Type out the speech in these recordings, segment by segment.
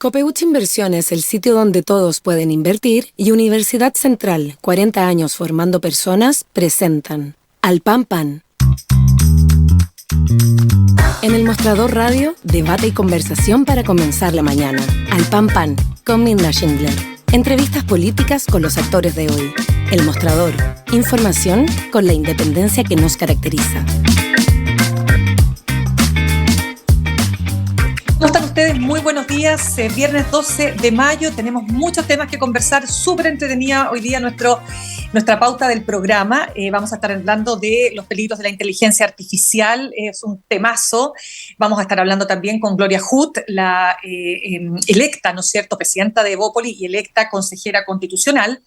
Copeuch Inversiones, el sitio donde todos pueden invertir, y Universidad Central, 40 años formando personas, presentan Al Pan Pan. En el Mostrador Radio, debate y conversación para comenzar la mañana. Al Pan Pan, con Minda Schindler. Entrevistas políticas con los actores de hoy. El Mostrador, información con la independencia que nos caracteriza. ¿Cómo están ustedes? Muy buenos días. Viernes 12 de mayo. Tenemos muchos temas que conversar. Súper entretenida hoy día nuestra pauta del programa. Vamos a estar hablando de los peligros de la inteligencia artificial. Es un temazo. Vamos a estar hablando también con Gloria Hood, la electa, ¿no es cierto?, presidenta de Evópolis y electa consejera constitucional.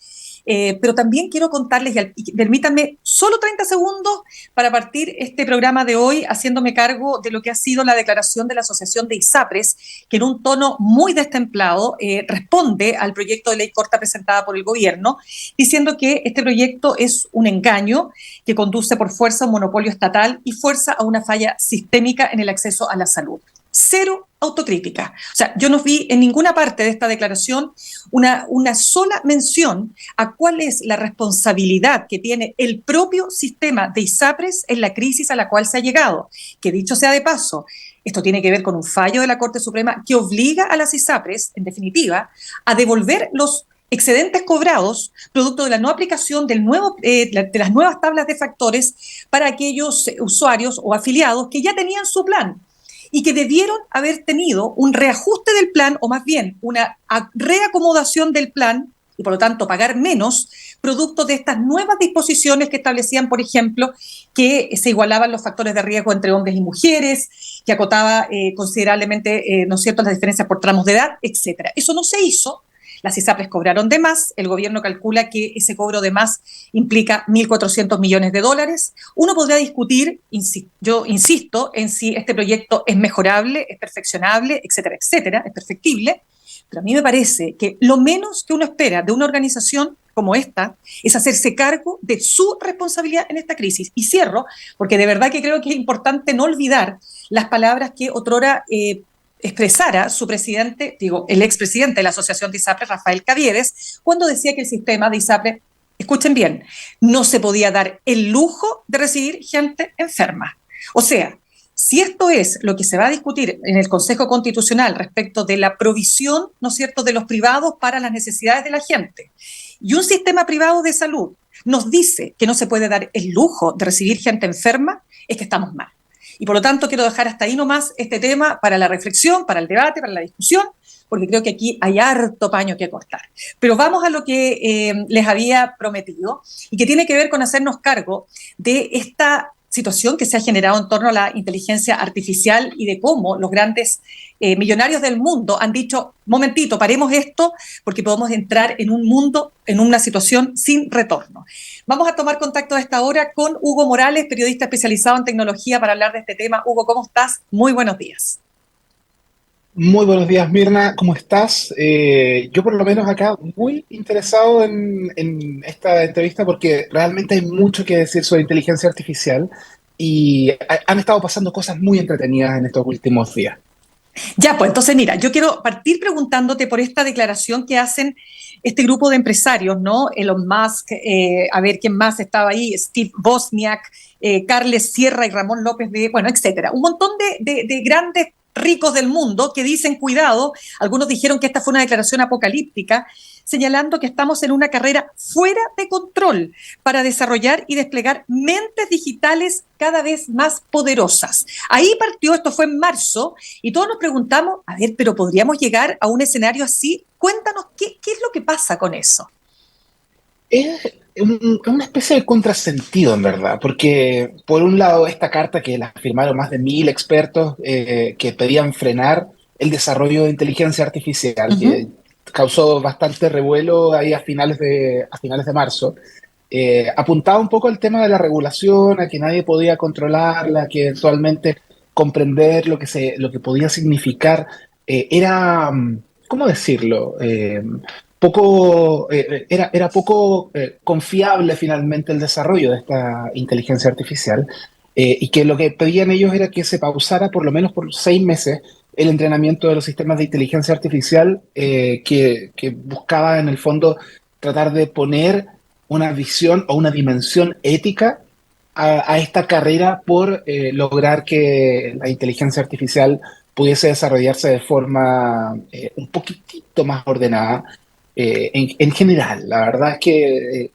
Pero también quiero contarles, y permítanme solo 30 segundos para partir este programa de hoy haciéndome cargo de lo que ha sido la declaración de la Asociación de ISAPRES, que en un tono muy destemplado responde al proyecto de ley corta presentada por el gobierno, diciendo que este proyecto es un engaño que conduce por fuerza a un monopolio estatal y fuerza a una falla sistémica en el acceso a la salud. Cero autocrítica. O sea, yo no vi en ninguna parte de esta declaración una sola mención a cuál es la responsabilidad que tiene el propio sistema de ISAPRES en la crisis a la cual se ha llegado. Que dicho sea de paso, esto tiene que ver con un fallo de la Corte Suprema que obliga a las ISAPRES, en definitiva, a devolver los excedentes cobrados producto de la no aplicación de las nuevas tablas de factores para aquellos usuarios o afiliados que ya tenían su plan y que debieron haber tenido un reajuste del plan, o más bien una reacomodación del plan, y por lo tanto pagar menos, producto de estas nuevas disposiciones que establecían, por ejemplo, que se igualaban los factores de riesgo entre hombres y mujeres, que acotaba considerablemente, ¿no es cierto?, las diferencias por tramos de edad, etcétera. Eso no se hizo. Las ISAPRES cobraron de más. El gobierno calcula que ese cobro de más implica 1.400 millones de dólares. Uno podría discutir, yo insisto, en si este proyecto es mejorable, es perfeccionable, etcétera, etcétera, es perfectible. Pero a mí me parece que lo menos que uno espera de una organización como esta es hacerse cargo de su responsabilidad en esta crisis. Y cierro, porque de verdad que creo que es importante no olvidar las palabras que otrora expresara su presidente, el expresidente de la Asociación de ISAPRES, Rafael Caviedes, cuando decía que el sistema de ISAPRES, escuchen bien, no se podía dar el lujo de recibir gente enferma. O sea, si esto es lo que se va a discutir en el Consejo Constitucional respecto de la provisión, ¿no es cierto?, de los privados para las necesidades de la gente, y un sistema privado de salud nos dice que no se puede dar el lujo de recibir gente enferma, es que estamos mal. Y por lo tanto quiero dejar hasta ahí nomás este tema para la reflexión, para el debate, para la discusión, porque creo que aquí hay harto paño que cortar. Pero vamos a lo que les había prometido y que tiene que ver con hacernos cargo de esta situación que se ha generado en torno a la inteligencia artificial y de cómo los grandes millonarios del mundo han dicho, momentito, paremos esto porque podemos entrar en un mundo, en una situación sin retorno. Vamos a tomar contacto a esta hora con Hugo Morales, periodista especializado en tecnología, para hablar de este tema. Hugo, ¿cómo estás? Muy buenos días. Muy buenos días, Mirna, ¿cómo estás? Yo por lo menos acá muy interesado en esta entrevista porque realmente hay mucho que decir sobre inteligencia artificial y han estado pasando cosas muy entretenidas en estos últimos días. Ya, pues entonces mira, yo quiero partir preguntándote por esta declaración que hacen este grupo de empresarios, ¿no? Elon Musk, a ver quién más estaba ahí, Steve Wozniak, Carles Sierra y Ramón López bueno, etcétera. Un montón de grandes ricos del mundo que dicen, cuidado, algunos dijeron que esta fue una declaración apocalíptica, señalando que estamos en una carrera fuera de control para desarrollar y desplegar mentes digitales cada vez más poderosas. Ahí partió, esto fue en marzo, y todos nos preguntamos, a ver, pero ¿podríamos llegar a un escenario así? Cuéntanos, ¿qué es lo que pasa con eso? Es una especie de contrasentido, en verdad, porque por un lado esta carta que la firmaron más de 1.000 expertos que pedían frenar el desarrollo de inteligencia artificial, que causó bastante revuelo ahí a finales de marzo, apuntaba un poco al tema de la regulación, a que nadie podía controlarla, que eventualmente comprender lo que podía significar era, ¿cómo decirlo? Era poco confiable finalmente el desarrollo de esta inteligencia artificial y que lo que pedían ellos era que se pausara por lo menos por 6 meses el entrenamiento de los sistemas de inteligencia artificial que buscaba en el fondo tratar de poner una visión o una dimensión ética a esta carrera por lograr que la inteligencia artificial pudiese desarrollarse de forma un poquitito más ordenada en general. La verdad es que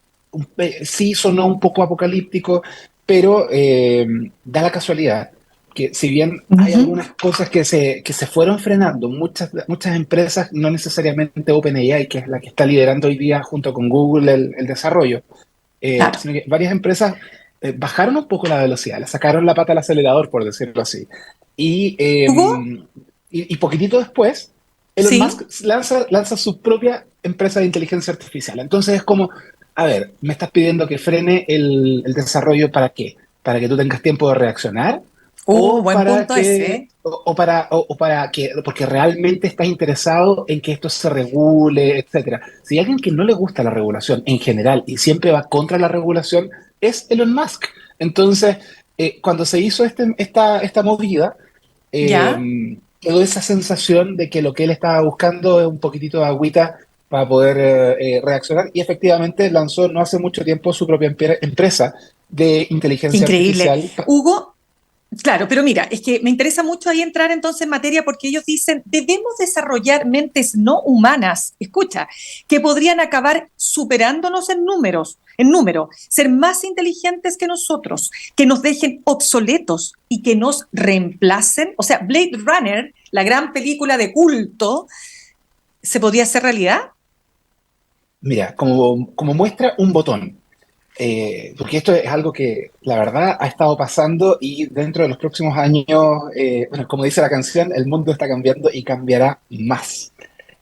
sí sonó un poco apocalíptico, pero da la casualidad que si bien hay Ujú. algunas cosas que se fueron frenando, muchas empresas, no necesariamente OpenAI, que es la que está liderando hoy día junto con Google el desarrollo, Claro. sino que varias empresas bajaron un poco la velocidad, le sacaron la pata al acelerador, por decirlo así. Y, eh, Hugo, y poquitito después, Elon Musk sí. lanza su propia empresa de inteligencia artificial. Entonces es como, a ver, me estás pidiendo que frene el desarrollo ¿para qué? ¿Para que tú tengas tiempo de reaccionar? ¿O Buen para punto ese, que, ¿eh? o para que, porque realmente estás interesado en que esto se regule, etcétera? Si hay alguien que no le gusta la regulación en general y siempre va contra la regulación, es Elon Musk. Entonces, cuando se hizo esta movida, Ya. quedó esa sensación de que lo que él estaba buscando es un poquitito de agüita para poder reaccionar y efectivamente lanzó no hace mucho tiempo su propia empresa de Qué inteligencia increíble. artificial. Hugo, claro, pero mira, es que me interesa mucho ahí entrar entonces en materia porque ellos dicen, debemos desarrollar mentes no humanas, escucha, que podrían acabar superándonos en número, ser más inteligentes que nosotros, que nos dejen obsoletos y que nos reemplacen. O sea, Blade Runner, la gran película de culto, ¿se podría hacer realidad? Mira, como muestra un botón, porque esto es algo que la verdad ha estado pasando y dentro de los próximos años, bueno, como dice la canción, el mundo está cambiando y cambiará más.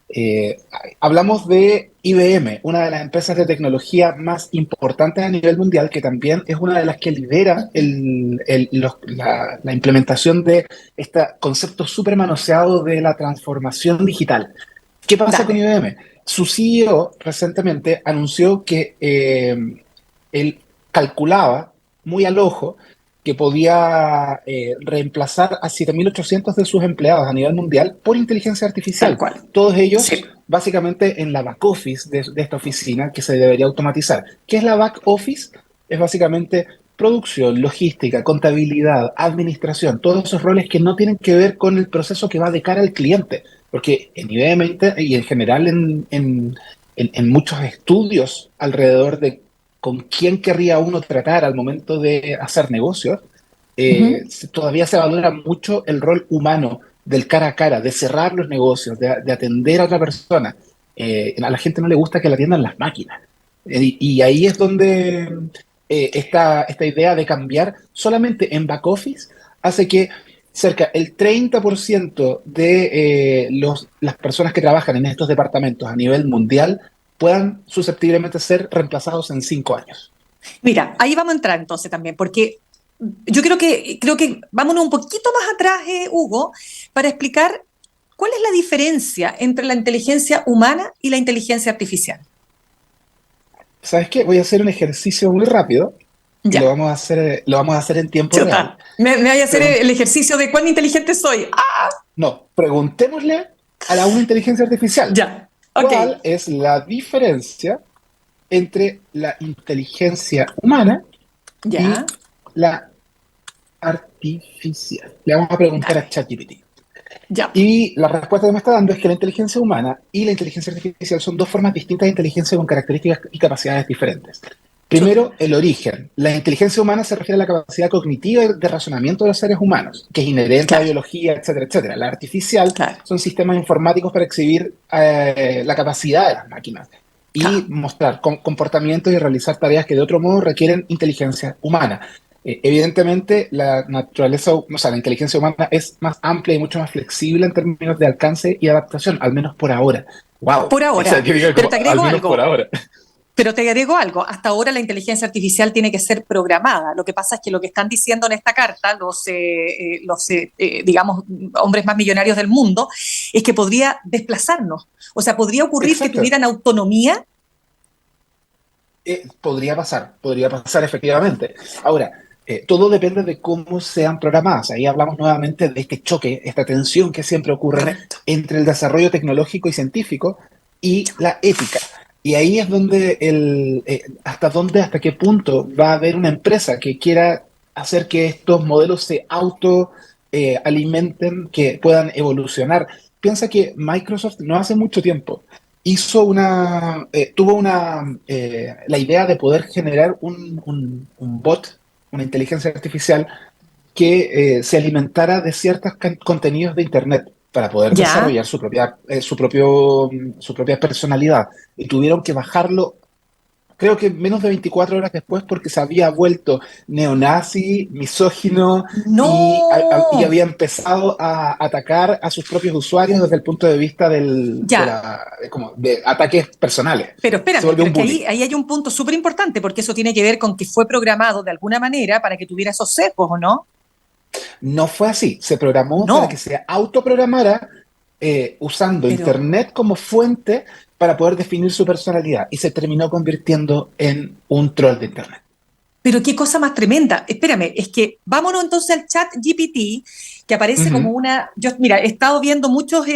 Eh, Hablamos de IBM, una de las empresas de tecnología más importantes a nivel mundial, que también es una de las que lidera la implementación de este concepto súper manoseado de la transformación digital. ¿Qué pasa con Dale. IBM? Su CEO recientemente anunció que él calculaba muy al ojo que podía reemplazar a 7.800 de sus empleados a nivel mundial por inteligencia Tal artificial. cual. Todos Sí. ellos básicamente en la back office de esta oficina que se debería automatizar. ¿Qué es la back office? Es básicamente producción, logística, contabilidad, administración, todos esos roles que no tienen que ver con el proceso que va de cara al cliente. Porque en IBM y en general en muchos estudios alrededor de con quién querría uno tratar al momento de hacer negocios, Ujú. todavía se valora mucho el rol humano del cara a cara, de cerrar los negocios, de atender a otra persona. A la gente no le gusta que la atiendan las máquinas. Y ahí es donde esta idea de cambiar solamente en back office hace que cerca el 30% de las personas que trabajan en estos departamentos a nivel mundial puedan susceptiblemente ser reemplazados en 5 años. Mira, ahí vamos a entrar entonces también, porque yo creo que vámonos un poquito más atrás, Hugo, para explicar cuál es la diferencia entre la inteligencia humana y la inteligencia artificial. ¿Sabes qué? Voy a hacer un ejercicio muy rápido y Ya, lo vamos a hacer en tiempo real. chuta. Me voy a hacer Pregun- el ejercicio de cuán inteligente soy. Ah, no, preguntémosle a una inteligencia artificial, ya, ok. ¿cuál es la diferencia entre la inteligencia humana y Ya, la artificial? Le vamos a preguntar a dale. ChatGPT. Ya, Y la respuesta que me está dando es que la inteligencia humana y la inteligencia artificial son dos formas distintas de inteligencia con características y capacidades diferentes. chuta. Primero, el origen. La inteligencia humana se refiere a la capacidad cognitiva y de razonamiento de los seres humanos, que es inherente a la Claro, biología, etcétera, etcétera. La artificial claro, son sistemas informáticos para exhibir la capacidad de las máquinas y claro. mostrar comportamientos y realizar tareas que de otro modo requieren inteligencia humana. Evidentemente, la naturaleza, o sea, la inteligencia humana es más amplia y mucho más flexible en términos de alcance y adaptación, al menos por ahora. ¡Wow! Por Esa ahora, tiene pero como, te al agrego menos por algo. ahora. Pero te agrego algo, hasta ahora la inteligencia artificial tiene que ser programada. Lo que pasa es que lo que están diciendo en esta carta digamos, hombres más millonarios del mundo, es que podría desplazarnos. O sea, podría ocurrir que Exacto. tuvieran autonomía. Podría pasar efectivamente. Ahora, Todo depende de cómo sean programadas. Ahí hablamos nuevamente de este choque, esta tensión que siempre ocurre Correcto. entre el desarrollo tecnológico y científico y la ética. Y ahí es donde hasta qué punto va a haber una empresa que quiera hacer que estos modelos se auto alimenten, que puedan evolucionar. Piensa que Microsoft no hace mucho tiempo tuvo la idea de poder generar un bot, una inteligencia artificial que se alimentara de ciertos contenidos de Internet para poder Ya. desarrollar su propia personalidad. Y tuvieron que bajarlo, creo que menos de 24 horas después, porque se había vuelto neonazi, misógino y No. había empezado a atacar a sus propios usuarios desde el punto de vista Ya. de ataques personales. Pero Se espérame, volvió pero un es que bullying. ahí hay un punto súper importante, porque eso tiene que ver con que fue programado de alguna manera para que tuviera esos sesgos, ¿o no? No fue así. Se programó para que No, se autoprogramara usando pero, Internet como fuente para poder definir su personalidad y se terminó convirtiendo en un troll de Internet. pero qué cosa más tremenda. Espérame, es que vámonos entonces al chat GPT, que aparece como Ujú. una. Yo, mira, he estado viendo muchos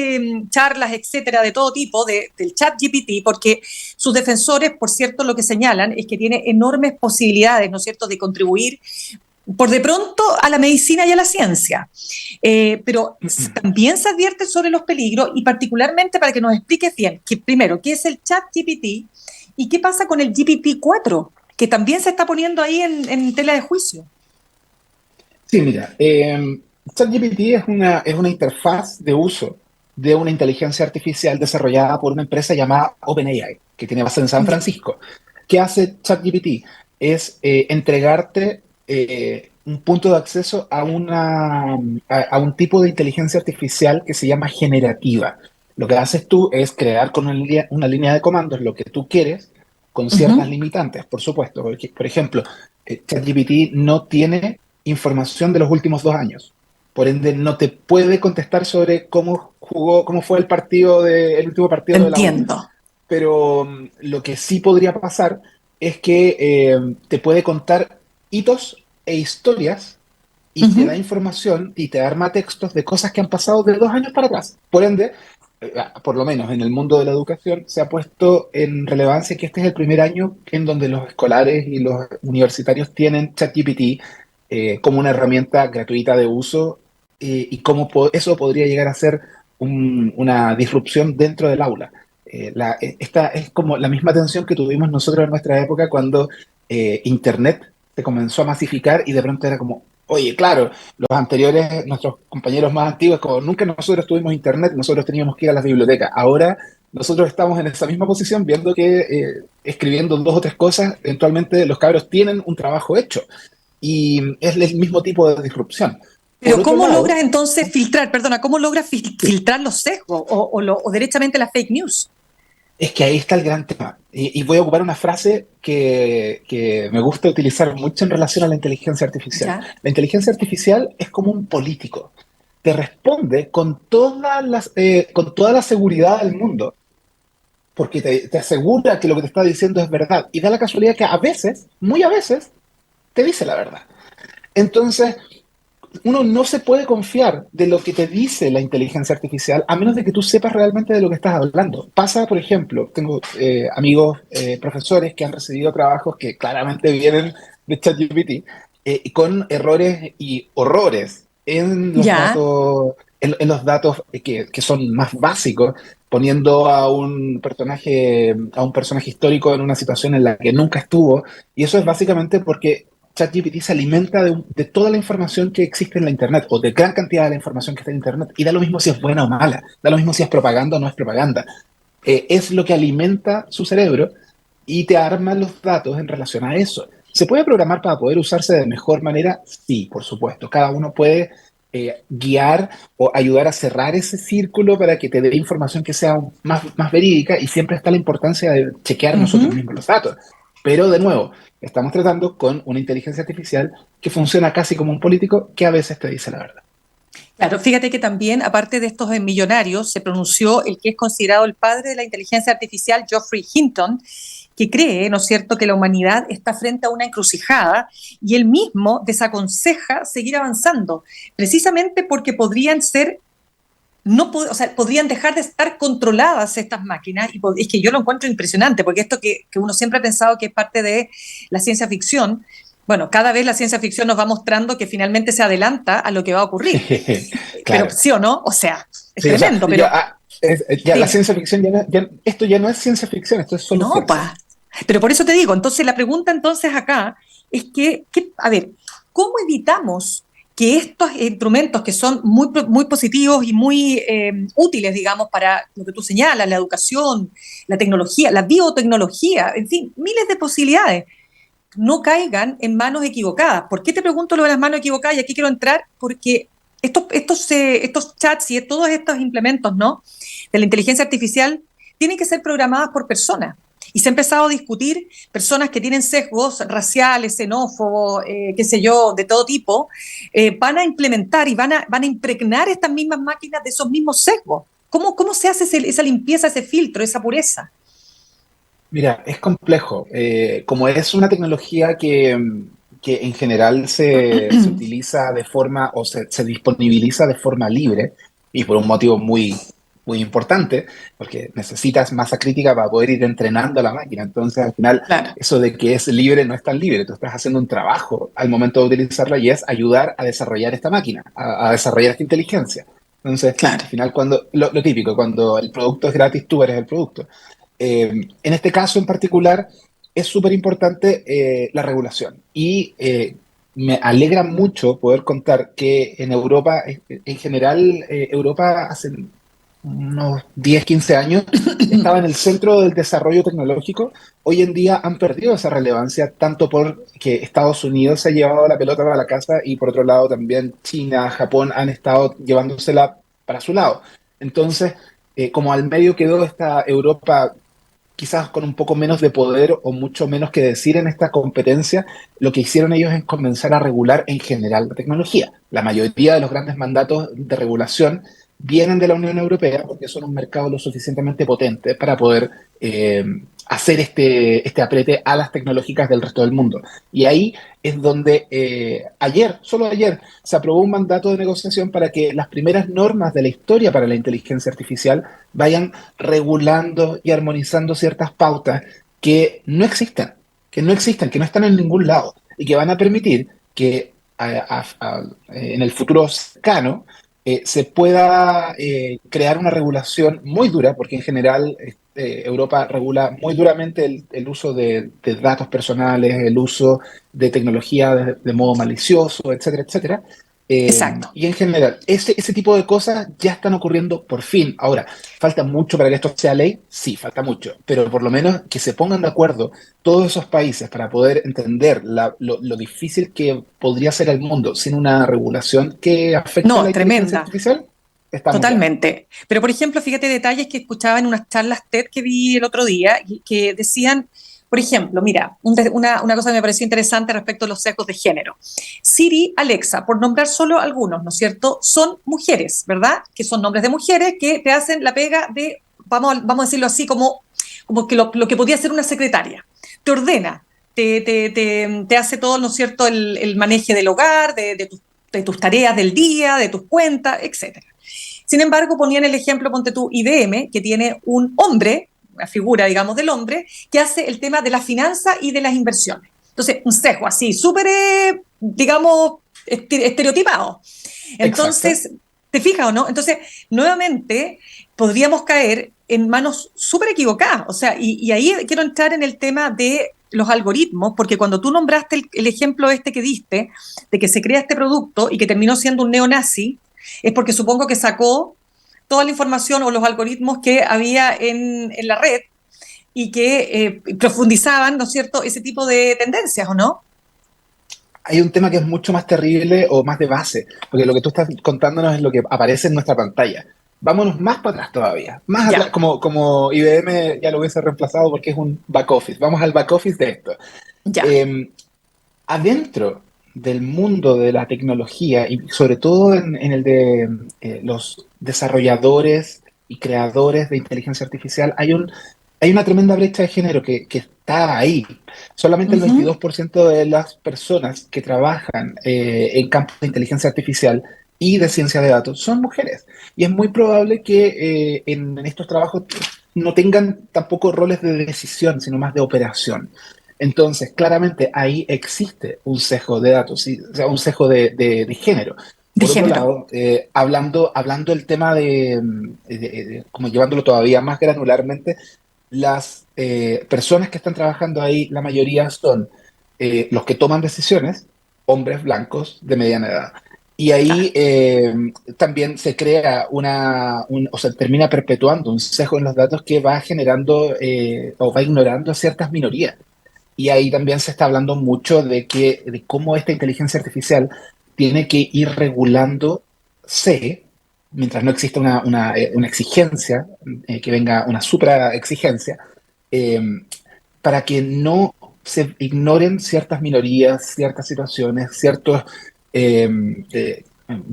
charlas, etcétera, de todo tipo del chat GPT, porque sus defensores, por cierto, lo que señalan es que tiene enormes posibilidades, ¿no es cierto?, de contribuir por de pronto a la medicina y a la ciencia. Pero también se advierte sobre los peligros y particularmente para que nos expliques bien, que primero, ¿qué es el chat GPT y qué pasa con el GPT-4, que también se está poniendo ahí en tela de juicio? Sí, mira, ChatGPT es una interfaz de uso de una inteligencia artificial desarrollada por una empresa llamada OpenAI, que tiene base en San Ya. Francisco. ¿Qué hace ChatGPT? Es entregarte un punto de acceso a un tipo de inteligencia artificial que se llama generativa. Lo que haces tú es crear con una línea de comandos lo que tú quieres, con ciertas Ujú. limitantes, por supuesto. Porque, por ejemplo, ChatGPT no tiene información de los últimos 2 años. Por ende, no te puede contestar sobre cómo fue el último partido de la U, Entiendo. pero lo que sí podría pasar es que te puede contar hitos e historias y te da Ujú. información y te arma textos de cosas que han pasado de 2 años para atrás. Por ende, por lo menos en el mundo de la educación, se ha puesto en relevancia que este es el primer año en donde los escolares y los universitarios tienen ChatGPT como una herramienta gratuita de uso y cómo eso podría llegar a ser una disrupción dentro del aula. Esta es como la misma tensión que tuvimos nosotros en nuestra época cuando Internet se comenzó a masificar y de pronto era como, oye, claro, los anteriores, nuestros compañeros más antiguos, como nunca nosotros tuvimos internet, nosotros teníamos que ir a las bibliotecas. Ahora nosotros estamos en esa misma posición viendo que escribiendo 2 o 3 cosas, eventualmente los cabros tienen un trabajo hecho. Y es el mismo tipo de disrupción. Por Pero otro ¿cómo logras lado, entonces filtrar, perdona, cómo logras sí, filtrar los sesgos o derechamente las fake news? es que ahí está el gran tema. Y voy a ocupar una frase que me gusta utilizar mucho en relación a la inteligencia artificial. Ya. La inteligencia artificial es como un político. Te responde con toda la seguridad del mundo, porque te asegura que lo que te está diciendo es verdad. Y da la casualidad que a veces, muy a veces, te dice la verdad. Entonces, uno no se puede confiar de lo que te dice la inteligencia artificial a menos de que tú sepas realmente de lo que estás hablando. Pasa, por ejemplo, tengo amigos profesores que han recibido trabajos que claramente vienen de ChatGPT con errores y horrores Ya. en los datos que son más básicos, poniendo a un personaje histórico en una situación en la que nunca estuvo, y eso es básicamente porque ChatGPT se alimenta de toda la información que existe en la Internet, o de gran cantidad de la información que está en Internet, y da lo mismo si es buena o mala, da lo mismo si es propaganda o no es propaganda. Es lo que alimenta su cerebro y te arma los datos en relación a eso. ¿Se puede programar para poder usarse de mejor manera? Sí, por supuesto. Cada uno puede guiar o ayudar a cerrar ese círculo para que te dé información que sea más verídica y siempre está la importancia de chequear nosotros Ujú. mismos los datos. Pero de nuevo, estamos tratando con una inteligencia artificial que funciona casi como un político que a veces te dice la verdad. Claro, fíjate que también, aparte de estos millonarios, se pronunció el que es considerado el padre de la inteligencia artificial, Geoffrey Hinton, que cree, ¿no es cierto?, que la humanidad está frente a una encrucijada y él mismo desaconseja seguir avanzando, precisamente porque podrían ser no, o sea, podrían dejar de estar controladas estas máquinas, y es que yo lo encuentro impresionante, porque esto que uno siempre ha pensado que es parte de la ciencia ficción, bueno, cada vez la ciencia ficción nos va mostrando que finalmente se adelanta a lo que va a ocurrir. Pero Claro. sí o no, o sea, es Sí, o sea, tremendo, pero ya la dime, ciencia ficción, esto ya no es ciencia ficción, esto es solo no, ciencia. pa. Pero por eso te digo, entonces la pregunta entonces acá es a ver, ¿cómo evitamos que estos instrumentos que son muy positivos y muy útiles, digamos, para lo que tú señalas, la educación, la tecnología, la biotecnología, en fin, miles de posibilidades, no caigan en manos equivocadas? ¿Por qué te pregunto lo de las manos equivocadas? Y aquí quiero entrar porque estos chats y todos estos implementos, ¿no?, de la inteligencia artificial tienen que ser programadas por personas. Y se ha empezado a discutir personas que tienen sesgos raciales, xenófobos, qué sé yo, de todo tipo, van a implementar y van a impregnar estas mismas máquinas de esos mismos sesgos. ¿Cómo se hace esa limpieza, ese filtro, esa pureza? Mira, es complejo. Como es una tecnología que en general se utiliza de forma o se disponibiliza de forma libre y por un motivo muy importante, porque necesitas masa crítica para poder ir entrenando a la máquina. Entonces, al final, Claro, eso de que es libre no es tan libre. Tú estás haciendo un trabajo al momento de utilizarla y es ayudar a desarrollar esta máquina, a desarrollar esta inteligencia. Entonces, claro. al final, lo típico, cuando el producto es gratis, tú eres el producto. En este caso en particular es súper importante la regulación y me alegra mucho poder contar que en Europa, en general, Europa hace unos 10 15 años estaba en el centro del desarrollo tecnológico. Hoy en día han perdido esa relevancia tanto porque Estados Unidos se ha llevado la pelota para la casa y por otro lado también China, Japón han estado llevándosela para su lado. Entonces, como al medio quedó esta Europa quizás con un poco menos de poder o mucho menos que decir en esta competencia, lo que hicieron ellos es comenzar a regular en general la tecnología. La mayoría de los grandes mandatos de regulación vienen de la Unión Europea porque son un mercado lo suficientemente potente para poder hacer este aprete a las tecnológicas del resto del mundo. Y ahí es donde solo ayer, se aprobó un mandato de negociación para que las primeras normas de la historia para la inteligencia artificial vayan regulando y armonizando ciertas pautas que no existen, que no están en ningún lado y que van a permitir que en el futuro cercano se pueda crear una regulación muy dura, porque en general Europa regula muy duramente el uso de datos personales, el uso de tecnología de modo malicioso, etcétera, etcétera. Exacto. Y en general, ese tipo de cosas ya están ocurriendo por fin. Ahora, ¿falta mucho para que esto sea ley? Sí, falta mucho, pero por lo menos que se pongan de acuerdo todos esos países para poder entender lo difícil que podría ser el mundo sin una regulación que afecte a No, la inteligencia tremenda. artificial, estamos ya. Totalmente. Pero, por ejemplo, fíjate detalles que escuchaba en unas charlas TED que vi el otro día, y que decían, por ejemplo, mira, una cosa que me pareció interesante respecto a los sesgos de género. Siri, Alexa, por nombrar solo algunos, ¿no es cierto?, son mujeres, ¿verdad? Que son nombres de mujeres que te hacen la pega de, vamos a decirlo así, como que lo que podía ser una secretaria. Te ordena, te hace todo, ¿no es cierto?, el manejo del hogar, de tus tareas del día, de tus cuentas, etcétera. Sin embargo, ponían el ejemplo, ponte tú, IBM, que tiene un hombre, una figura, digamos, del hombre, que hace el tema de la finanza y de las inversiones. Entonces, un sesgo así, súper, digamos, estereotipado. Exacto. Entonces, ¿te fijas o no? Entonces, nuevamente, podríamos caer en manos súper equivocadas. O sea, y ahí quiero entrar en el tema de los algoritmos, porque cuando tú nombraste el ejemplo este que diste, de que se crea este producto y que terminó siendo un neonazi, es porque supongo que sacó toda la información o los algoritmos que había en la red y que profundizaban, ¿no es cierto?, ese tipo de tendencias, ¿o no? Hay un tema que es mucho más terrible o más de base, porque lo que tú estás contándonos es lo que aparece en nuestra pantalla. Vámonos más para atrás todavía, más atrás, Ya, como IBM ya lo hubiese reemplazado porque es un back office. Vamos al back office de esto. ya. Eh, Adentro del mundo de la tecnología y sobre todo en el de los desarrolladores y creadores de inteligencia artificial, hay una tremenda brecha de género que está ahí. Solamente el Ujú. 22% de las personas que trabajan en campos de inteligencia artificial y de ciencia de datos son mujeres. Y es muy probable que en estos trabajos no tengan tampoco roles de decisión, sino más de operación. Entonces, claramente ahí existe un sesgo de datos, ¿sí? O sea, un sesgo de género. De Por otro género. lado, hablando el tema como llevándolo todavía más granularmente, las personas que están trabajando ahí, la mayoría son los que toman decisiones, hombres blancos de mediana edad. Y ahí Claro. también se crea o sea, termina perpetuando un sesgo en los datos que va generando o va ignorando a ciertas minorías. Y ahí también se está hablando mucho de cómo esta inteligencia artificial tiene que ir regulándose, mientras no exista una exigencia, que venga una supra exigencia, eh, para que no se ignoren ciertas minorías, ciertas situaciones, ciertos eh, eh,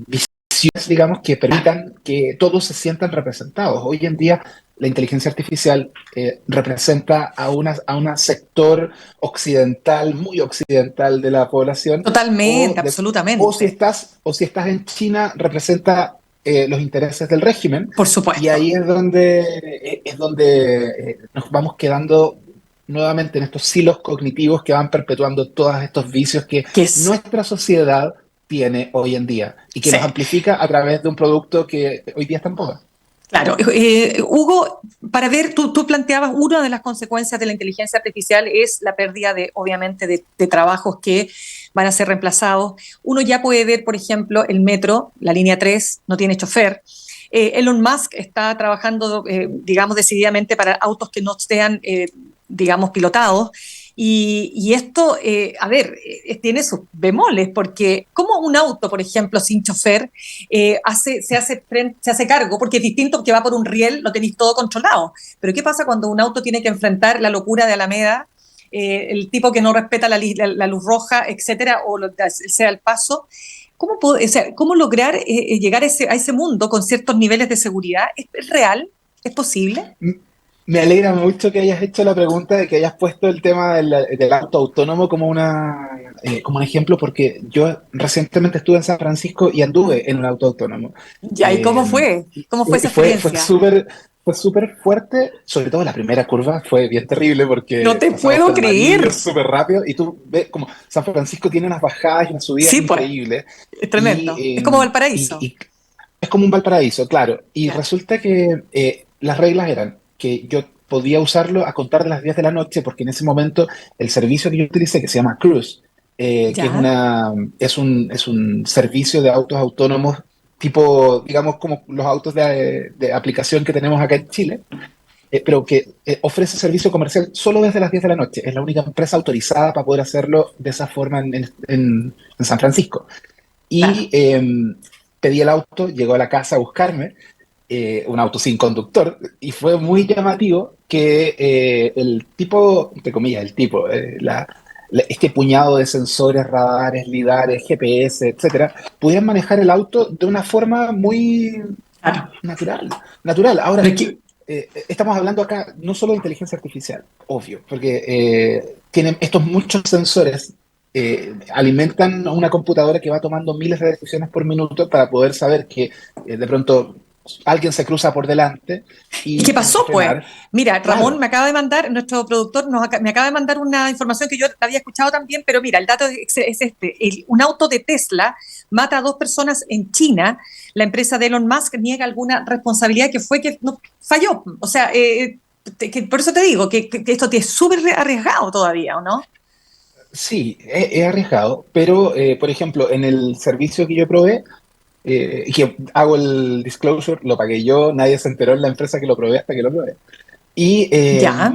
visiones, digamos, que permitan que todos se sientan representados. Hoy en día la inteligencia artificial representa a un sector occidental, muy occidental de la población, Totalmente, absolutamente. o si estás en China, representa los intereses del régimen, Por y supuesto. ahí es donde nos vamos quedando nuevamente en estos silos cognitivos que van perpetuando todos estos vicios que Que es. nuestra sociedad tiene hoy en día y que Sí. los amplifica a través de un producto que hoy día está en boga. Claro, Hugo, para ver, tú planteabas una de las consecuencias de la inteligencia artificial es la pérdida de, obviamente, de trabajos que van a ser reemplazados. Uno ya puede ver, por ejemplo, el metro, la línea 3 no tiene chofer. Elon Musk está trabajando, digamos, decididamente para autos que no sean, digamos, pilotados. Y esto, a ver, tiene sus bemoles, porque como un auto, por ejemplo, sin chofer, se hace cargo, porque es distinto que va por un riel, lo tenéis todo controlado. Pero ¿qué pasa cuando un auto tiene que enfrentar la locura de Alameda, el tipo que no respeta la luz roja, etcétera, o sea el paso? O sea, ¿cómo lograr llegar a ese mundo con ciertos niveles de seguridad? ¿Es real? ¿Es posible? M- Me alegra mucho que hayas hecho la pregunta, de que hayas puesto el tema del auto autónomo como un ejemplo, porque yo recientemente estuve en San Francisco y anduve en un auto autónomo. Ya, ¿y cómo Eh, fue? ¿Cómo fue esa fue experiencia? súper fuerte, sobre todo la primera curva fue bien terrible No porque te pasamos puedo por amarillo creer. súper rápido y tú ves como San Francisco tiene unas bajadas y unas subidas Sí, pues, increíbles es y, tremendo. Es como Valparaíso. y es como un Valparaíso, claro. Y Ya, resulta que las reglas eran que yo podía usarlo a contar de las 10 de la noche, porque en ese momento el servicio que yo utilicé, que se llama Cruise, que ya, es un servicio de autos autónomos tipo, digamos, como los autos de aplicación que tenemos acá en Chile, pero que ofrece servicio comercial solo desde las 10 de la noche. Es la única empresa autorizada para poder hacerlo de esa forma en San Francisco. Y claro. pedí el auto, llegó a la casa a buscarme, un auto sin conductor, y fue muy llamativo que el tipo, entre comillas, este puñado de sensores, radares, lidares, GPS, etcétera, pudieran manejar el auto de una forma muy Claro. natural. Natural. Ahora, Pero es que, estamos hablando acá no solo de inteligencia artificial, obvio, porque tienen estos muchos sensores, alimentan una computadora que va tomando miles de decisiones por minuto para poder saber que de pronto alguien se cruza por delante ¿Y qué y tiene que pasó, pues? frenar. Mira, Ramón Claro, me acaba de mandar, nuestro productor me acaba de mandar una información que yo había escuchado también, pero mira, el dato es este. Un auto de Tesla mata a 2 personas en China. La empresa de Elon Musk niega alguna responsabilidad que fue que no, falló. O sea, por eso te digo que esto es súper arriesgado todavía, ¿o no? sí, es arriesgado, pero por ejemplo, en el servicio que yo probé, y que hago el disclosure, lo pagué yo, nadie se enteró en la empresa que lo probé hasta que lo probé. Y Ya,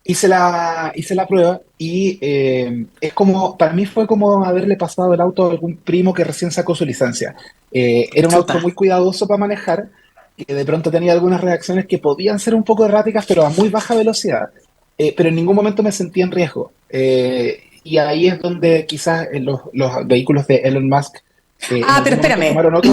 hice la prueba y es como, para mí fue como haberle pasado el auto a algún primo que recién sacó su licencia. Era un auto chuta. muy cuidadoso para manejar, que de pronto tenía algunas reacciones que podían ser un poco erráticas, pero a muy baja velocidad. Pero en ningún momento me sentí en riesgo. Y ahí es donde quizás los vehículos de Elon Musk Ah, pero espérame. Tomaron otro.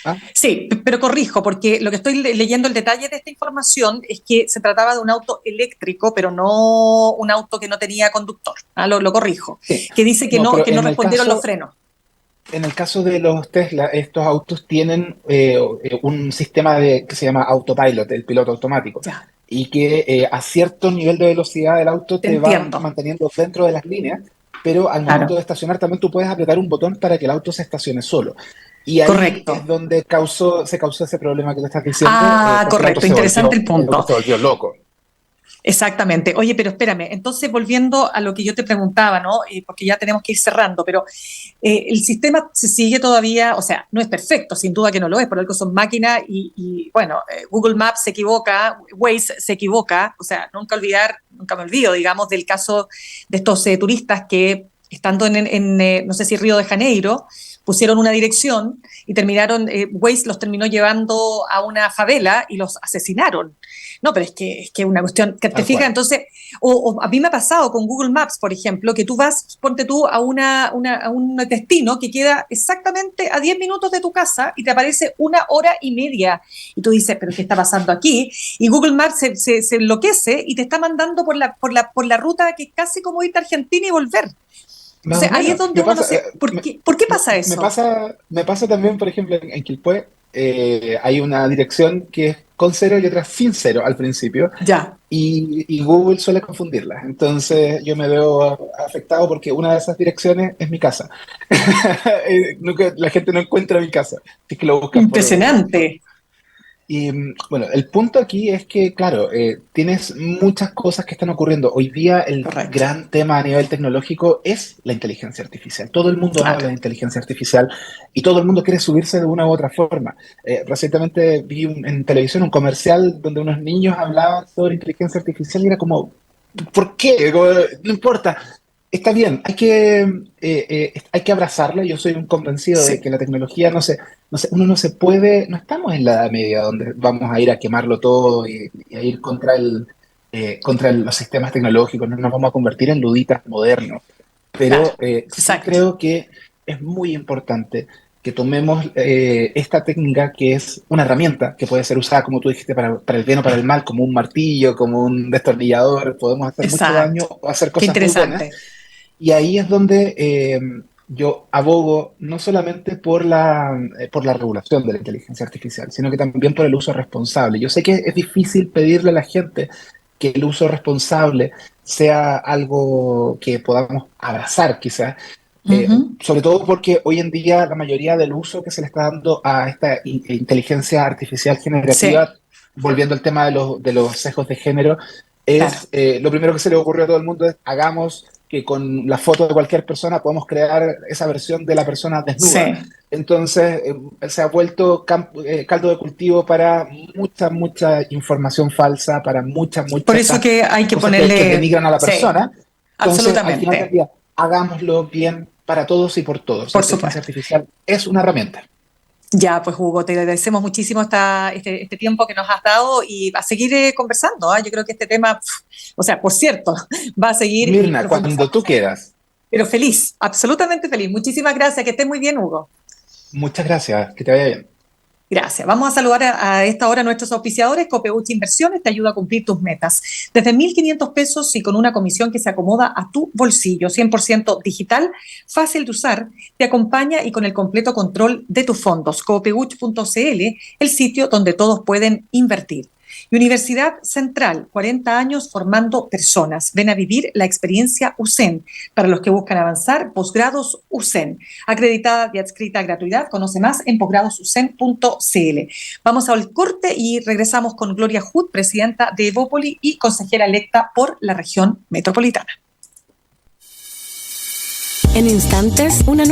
¿Ah? Sí, pero corrijo, porque lo que estoy leyendo el detalle de esta información es que se trataba de un auto eléctrico, pero no un auto que no tenía conductor. Lo corrijo. Sí. Que dice que No, pero no respondieron los frenos. en el caso de los Tesla, estos autos tienen un sistema que se llama autopilot, el piloto automático, Ya, y que a cierto nivel de velocidad del auto te te va entiendo. manteniendo dentro de las líneas, pero al momento Claro, de estacionar también tú puedes apretar un botón para que el auto se estacione solo. Y ahí es correcto. donde se causó ese problema que tú estás diciendo, Ah, porque correcto, interesante el el auto punto. se volvió loco. Exactamente. Oye, pero espérame, entonces volviendo a lo que yo te preguntaba, ¿no? Porque ya tenemos que ir cerrando, pero el sistema se sigue todavía, o sea, no es perfecto, sin duda que no lo es, por algo son máquinas bueno, Google Maps se equivoca, Waze se equivoca, o sea, nunca me olvido, digamos, del caso de estos turistas que estando no sé si Río de Janeiro, pusieron una dirección y Waze los terminó llevando a una favela y los asesinaron. No, pero es que una cuestión que te Tal fijas, cual. entonces, o a mí me ha pasado con Google Maps, por ejemplo, que tú ponte tú a un destino que queda exactamente a 10 minutos de tu casa y te aparece 1 hora y media. Y tú dices, ¿pero qué está pasando aquí? Y Google Maps se enloquece y te está mandando por la ruta que es casi como irte a Argentina y volver. Más o Entonces, ahí es menos. donde uno no sé, ¿por qué pasa eso? Me pasa también, por ejemplo, en Quilpué, hay una dirección que es con cero y otra sin cero al principio, Ya. y Google suele confundirlas. Entonces yo me veo afectado porque una de esas direcciones es mi casa. La gente no encuentra mi casa, si es que lo buscan Impresionante. y bueno, el punto aquí es que, claro, tienes muchas cosas que están ocurriendo. Hoy día el Correcto. gran tema a nivel tecnológico es la inteligencia artificial. Todo el mundo habla Claro. de inteligencia artificial y todo el mundo quiere subirse de una u otra forma. Recientemente vi en televisión un comercial donde unos niños hablaban sobre inteligencia artificial y era como, ¿por qué? Como, no importa. Está bien, hay que abrazarla. Yo soy un convencido de Sí. que la tecnología uno no se puede, no estamos en la Edad Media donde vamos a ir a quemarlo todo y a ir los sistemas tecnológicos, no nos vamos a convertir en luditas modernos. Claro. Pero sí Exacto. creo que es muy importante que tomemos esta técnica que es una herramienta que puede ser usada, como tú dijiste, para el bien o para el mal, como un martillo, como un destornillador, podemos hacer mucho daño Exacto. o hacer Qué cosas muy buenas. interesante. Y ahí es donde yo abogo no solamente por la regulación de la inteligencia artificial, sino que también por el uso responsable. Yo sé que es difícil pedirle a la gente que el uso responsable sea algo que podamos abrazar, quizás, Ujú. sobre todo porque hoy en día la mayoría del uso que se le está dando a esta inteligencia artificial generativa, Sí, volviendo al tema de los sesgos de género, claro. es lo primero que se le ocurrió a todo el mundo es hagamos que con la foto de cualquier persona podemos crear esa versión de la persona desnuda. Sí. Entonces se ha vuelto caldo de cultivo para mucha información falsa, para Por muchas eso estas que hay que cosas que ponerle, denigran a la sí, persona. Entonces, al final del absolutamente, día, hagámoslo bien para todos y por todos. La por inteligencia supuesto. artificial es una herramienta. Ya, pues Hugo, te agradecemos muchísimo este tiempo que nos has dado y a seguir conversando. ¿Ah? Yo creo que este tema, o sea, por cierto, va a seguir y Mirna, cuando tú profundizándose. quieras. Pero feliz, absolutamente feliz. Muchísimas gracias, que estés muy bien, Hugo. Muchas gracias, que te vaya bien. Gracias. Vamos a saludar a esta hora a nuestros auspiciadores. Copeuch Inversiones te ayuda a cumplir tus metas. Desde 1.500 pesos y con una comisión que se acomoda a tu bolsillo, 100% digital, fácil de usar, te acompaña y con el completo control de tus fondos. Copeuch.cl, el sitio donde todos pueden invertir. Y Universidad Central, 40 años formando personas. Ven a vivir la experiencia USEN. Para los que buscan avanzar, posgrados USEN. Acreditada y adscrita a gratuidad. Conoce más en posgradosusen.cl. Vamos al corte y regresamos con Gloria Hood, presidenta de Evópoli y consejera electa por la región metropolitana. En instantes, una